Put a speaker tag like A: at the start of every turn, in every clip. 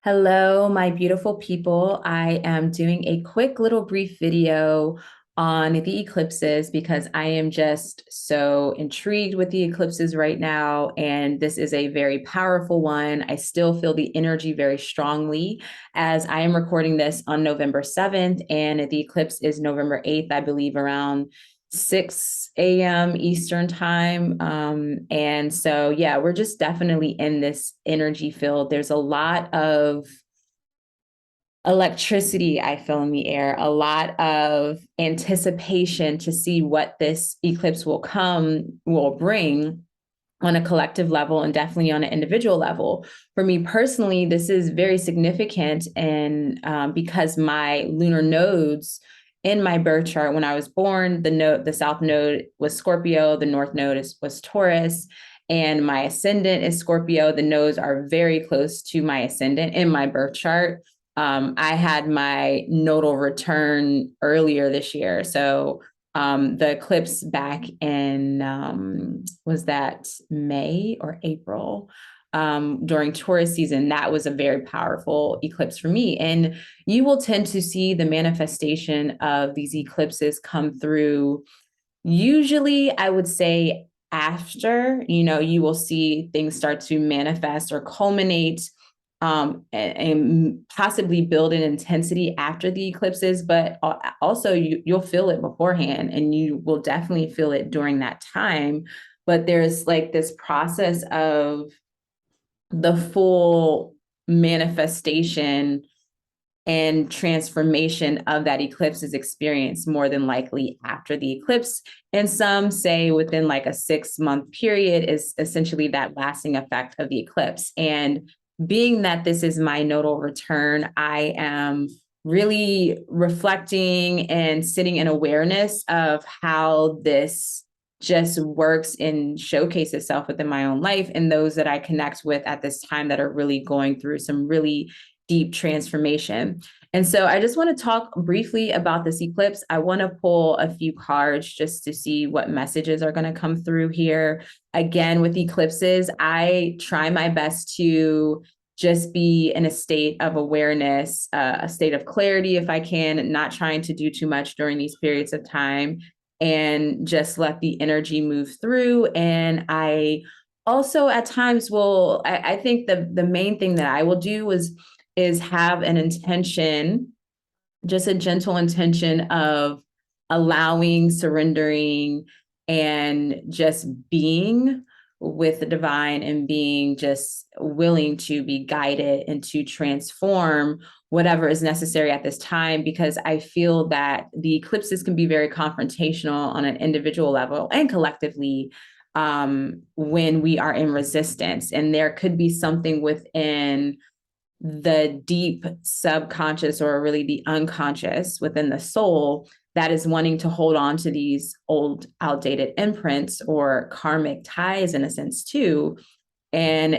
A: Hello, my beautiful people. I am doing a quick little brief video on the eclipses because I am just so intrigued with the eclipses right now. And this is a very powerful one. I still feel the energy very strongly as I am recording this on November 7th, and the eclipse is November 8th, I believe, around 6 a.m. Eastern time. And so, yeah, we're just definitely in this energy field. There's a lot of electricity I feel in the air, a lot of anticipation to see what this eclipse will bring on a collective level and definitely on an individual level. For me personally, this is very significant, and because my lunar nodes in my birth chart when I was born, the south node was Scorpio, the north node was Taurus, and my ascendant is Scorpio. The nodes are very close to my ascendant in my birth chart. I had my nodal return earlier this year, so the eclipse back in was that May or April, during Taurus season. That was a very powerful eclipse for me. And you will tend to see the manifestation of these eclipses come through. Usually, I would say after, you will see things start to manifest or culminate, and possibly build in intensity after the eclipses, but also you'll feel it beforehand, and you will definitely feel it during that time. But there's like this process of the full manifestation and transformation of that eclipse is experienced more than likely after the eclipse. And some say within like a 6-month period is essentially that lasting effect of the eclipse. And being that this is my nodal return, I am really reflecting and sitting in awareness of how this just works and showcase itself within my own life and those that I connect with at this time that are really going through some really deep transformation. And so I just want to talk briefly about this eclipse. I want to pull a few cards just to see what messages are going to come through here. Again, with eclipses, I try my best to just be in a state of awareness, a state of clarity if I can, not trying to do too much during these periods of time, and just let the energy move through. And I also at times I think the main thing that I will do is have an intention, just a gentle intention of allowing, surrendering, and just being with the divine, and being just willing to be guided and to transform whatever is necessary at this time, because I feel that the eclipses can be very confrontational on an individual level and collectively, when we are in resistance. And there could be something within the deep subconscious, or really the unconscious within the soul, that is wanting to hold on to these old outdated imprints or karmic ties in a sense too. And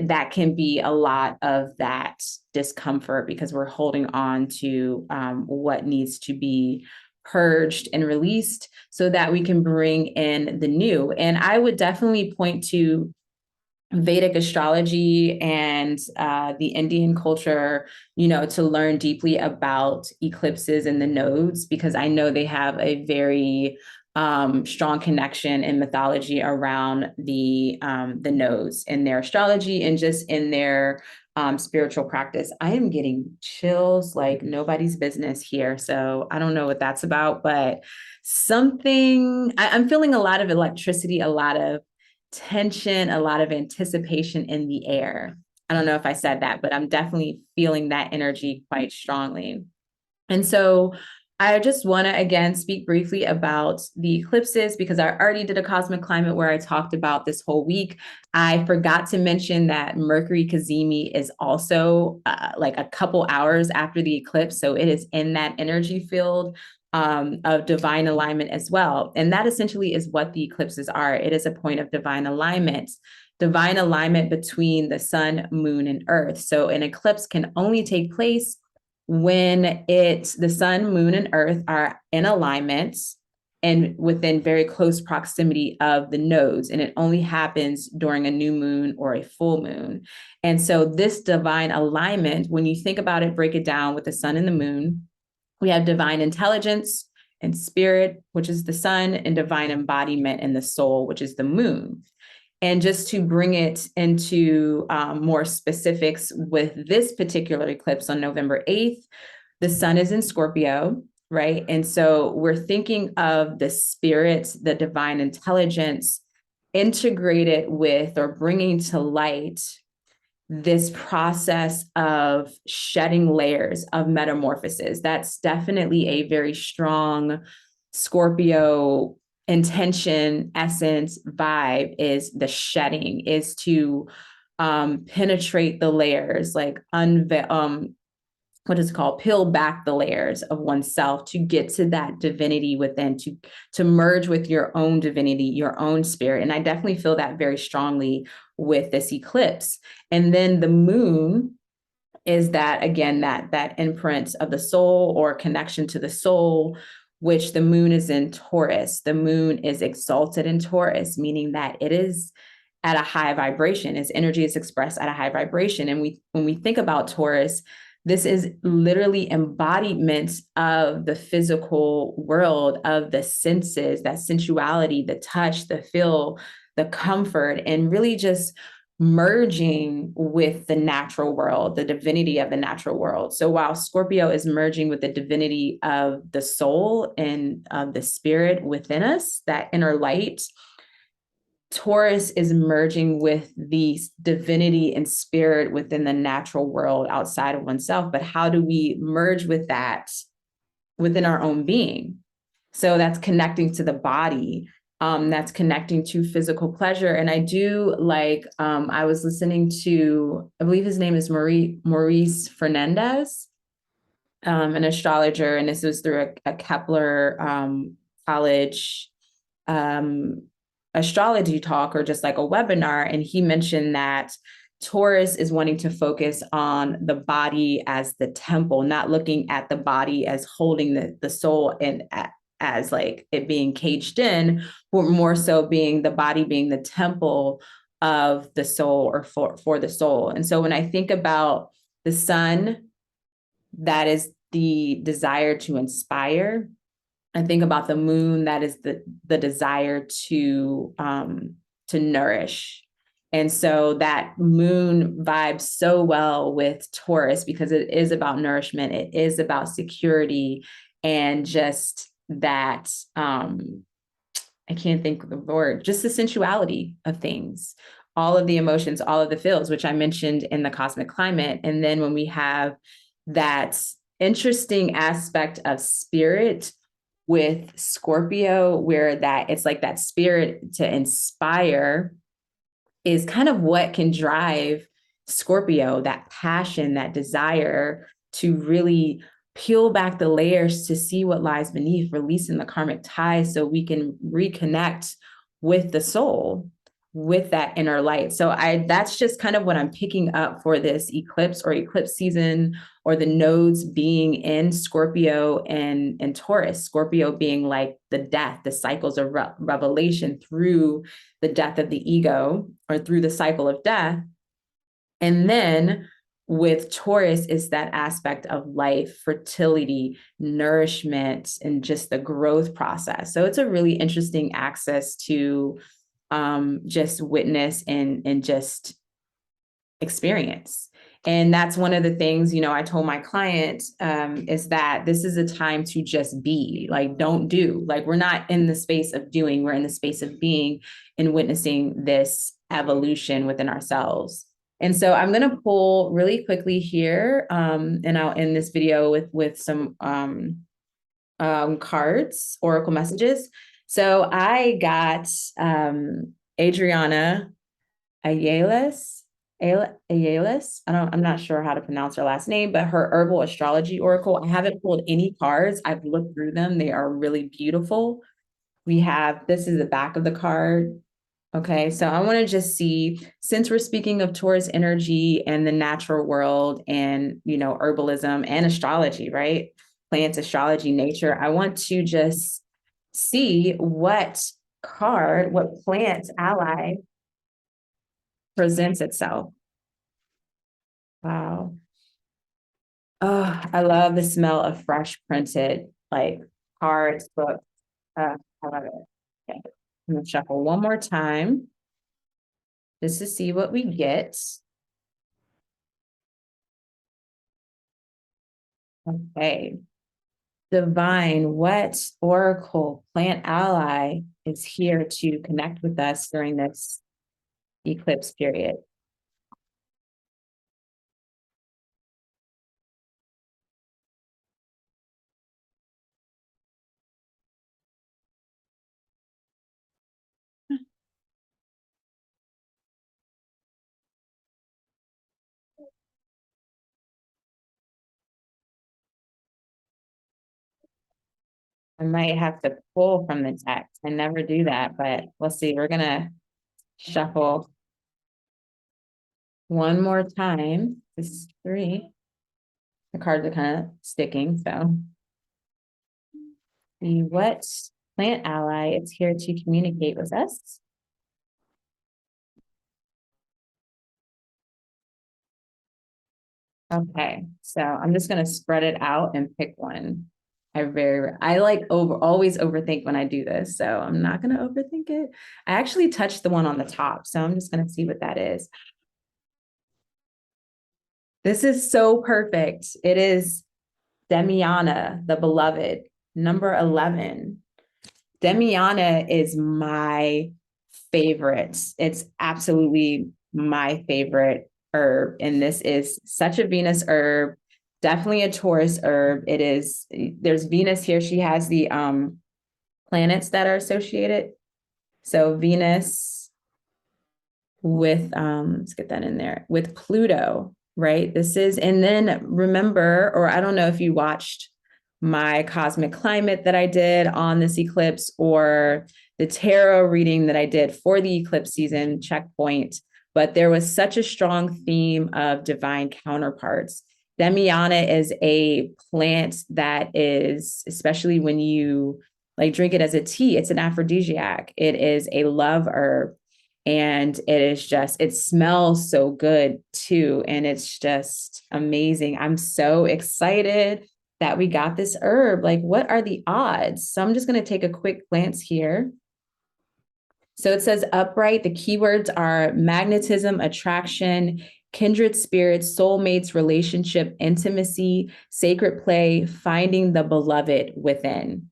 A: that can be a lot of that discomfort because we're holding on to what needs to be purged and released so that we can bring in the new. And I would definitely point to Vedic astrology and the Indian culture, to learn deeply about eclipses and the nodes, because I know they have a very strong connection in mythology around the nodes in their astrology and just in their spiritual practice. I am getting chills like nobody's business here. So I don't know what that's about, but I'm feeling a lot of electricity, a lot of tension, a lot of anticipation in the air. I don't know if I said that, but I'm definitely feeling that energy quite strongly. And so I just want to again speak briefly about the eclipses because I already did a cosmic climate where I talked about this whole week. I forgot to mention that Mercury Cazimi is also like a couple hours after the eclipse. So it is in that energy field of divine alignment as well. And that essentially is what the eclipses are. It is a point of divine alignment between the sun, moon, and earth. So an eclipse can only take place when the sun, moon, and earth are in alignment and within very close proximity of the nodes. And it only happens during a new moon or a full moon. And so this divine alignment, when you think about it, break it down with the sun and the moon, we have divine intelligence and spirit, which is the sun, and divine embodiment and the soul, which is the moon. And just to bring it into more specifics with this particular eclipse on November 8th, the sun is in Scorpio, right? And so we're thinking of the spirit, the divine intelligence, integrated with or bringing to light this process of shedding layers of metamorphosis. That's definitely a very strong Scorpio intention, essence, vibe, is the shedding, is to penetrate the layers, like unveil, what is it called, peel back the layers of oneself to get to that divinity within, to merge with your own divinity, your own spirit. And I definitely feel that very strongly with this eclipse. And then the moon is that, again, that imprint of the soul or connection to the soul, which the moon is in Taurus. The moon is exalted in Taurus, meaning that it is at a high vibration. Its energy is expressed at a high vibration. And when we think about Taurus, this is literally embodiment of the physical world, of the senses, that sensuality, the touch, the feel, the comfort, and really just merging with the natural world, the divinity of the natural world. So while Scorpio is merging with the divinity of the soul and of the spirit within us, that inner light, Taurus is merging with the divinity and spirit within the natural world outside of oneself. But how do we merge with that within our own being? So that's connecting to the body. That's connecting to physical pleasure. And I do like, I was listening to, I believe his name is Maurice Fernandez, an astrologer. And this was through a Kepler college astrology talk, or just like a webinar. And he mentioned that Taurus is wanting to focus on the body as the temple, not looking at the body as holding the soul and as like it being caged in, but more so being the body being the temple of the soul, or for the soul. And so when I think about the sun, that is the desire to inspire. I think about the moon, that is the desire to nourish. And so that moon vibes so well with Taurus because it is about nourishment. It is about security and just that, I can't think of the word, just the sensuality of things, all of the emotions, all of the feels, which I mentioned in the cosmic climate. And then when we have that interesting aspect of spirit with Scorpio, where that it's like that spirit to inspire is kind of what can drive Scorpio, that passion, that desire to really peel back the layers to see what lies beneath, releasing the karmic ties so we can reconnect with the soul, with that inner light. So that's just kind of what I'm picking up for this eclipse or eclipse season, or the nodes being in Scorpio and Taurus. Scorpio being like the death, the cycles of revelation through the death of the ego, or through the cycle of death. And then with Taurus is that aspect of life, fertility, nourishment, and just the growth process. So it's a really interesting access to just witness and just experience. And that's one of the things, I told my client is that this is a time to just be, like, don't do. Like, we're not in the space of doing, we're in the space of being and witnessing this evolution within ourselves. And so I'm going to pull really quickly here, and I'll end this video with some cards, oracle messages. So I got Adriana Ayales. I'm not sure how to pronounce her last name, but her herbal astrology oracle. I haven't pulled any cards. I've looked through them. They are really beautiful. This is the back of the card. Okay, so I want to just see, since we're speaking of Taurus energy and the natural world and, herbalism and astrology, right? Plants, astrology, nature. I want to just see what card, what plant ally presents itself. Wow. Oh, I love the smell of fresh printed, like cards, books. I love it. Okay. I'm gonna shuffle one more time just to see what we get. Okay. Divine, what oracle plant ally is here to connect with us during this eclipse period? I might have to pull from the text. I never do that, but we'll see. We're gonna shuffle one more time. This is three. The cards are kind of sticking, so see what plant ally is here to communicate with us. Okay, so I'm just gonna spread it out and pick one. I like always overthink when I do this, so I'm not gonna overthink it. I actually touched the one on the top, so I'm just gonna see what that is. This is so perfect. It is Damiana, the beloved, number 11. Damiana is my favorite. It's absolutely my favorite herb. And this is such a Venus herb, definitely a Taurus herb. There's Venus here. She has the planets that are associated. So Venus with let's get that in there, with Pluto, right? And then remember, or I don't know if you watched my cosmic climate that I did on this eclipse or the tarot reading that I did for the eclipse season checkpoint, but there was such a strong theme of divine counterparts. Damiana is a plant that is, especially when you like drink it as a tea, it's an aphrodisiac. It is a love herb, and it smells so good too, and it's just amazing. I'm so excited that we got this herb. Like, what are the odds? So I'm just going to take a quick glance here. So it says upright. The keywords are magnetism, attraction, kindred spirits, soulmates, relationship, intimacy, sacred play, finding the beloved within.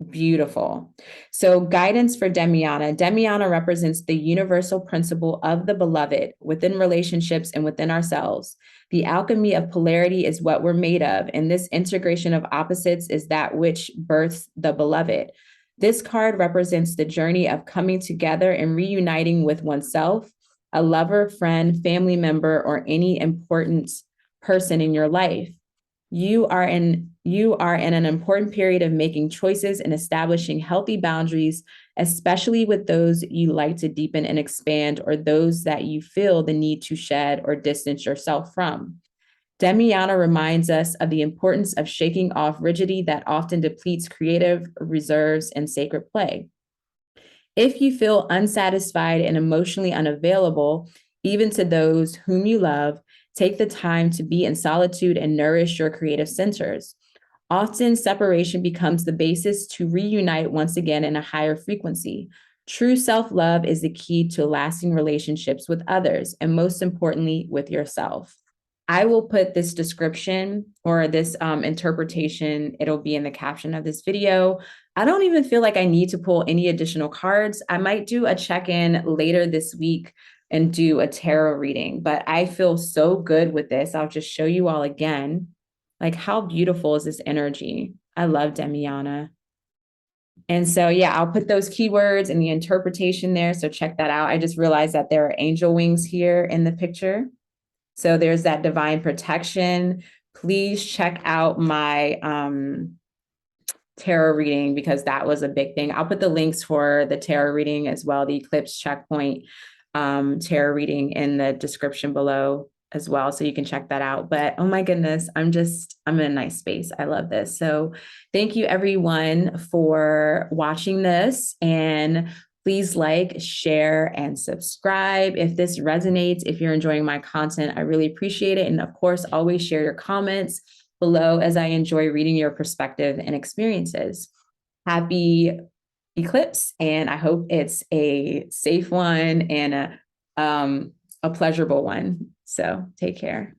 A: Beautiful. So guidance for Damiana. Damiana represents the universal principle of the beloved within relationships and within ourselves. The alchemy of polarity is what we're made of, and this integration of opposites is that which births the beloved. This card represents the journey of coming together and reuniting with oneself, a lover, friend, family member, or any important person in your life. You are in an important period of making choices and establishing healthy boundaries, especially with those you like to deepen and expand, or those that you feel the need to shed or distance yourself from. Damiana reminds us of the importance of shaking off rigidity that often depletes creative reserves and sacred play. If you feel unsatisfied and emotionally unavailable, even to those whom you love, take the time to be in solitude and nourish your creative centers. Often, separation becomes the basis to reunite once again in a higher frequency. True self love is the key to lasting relationships with others, and most importantly, with yourself. I will put this description or this interpretation, it'll be in the caption of this video. I don't even feel like I need to pull any additional cards. I might do a check-in later this week and do a tarot reading, but I feel so good with this. I'll just show you all again. Like, how beautiful is this energy? I love Damiana. And so, yeah, I'll put those keywords and the interpretation there. So check that out. I just realized that there are angel wings here in the picture. So there's that divine protection. Please check out my tarot reading, because that was a big thing. I'll put the links for the tarot reading as well, the eclipse checkpoint tarot reading, in the description below as well. So you can check that out. But oh my goodness, I'm in a nice space. I love this. So thank you everyone for watching this, and please like, share, and subscribe if this resonates. If you're enjoying my content, I really appreciate it. And of course, always share your comments below, as I enjoy reading your perspective and experiences. Happy eclipse, and I hope it's a safe one and a pleasurable one. So take care.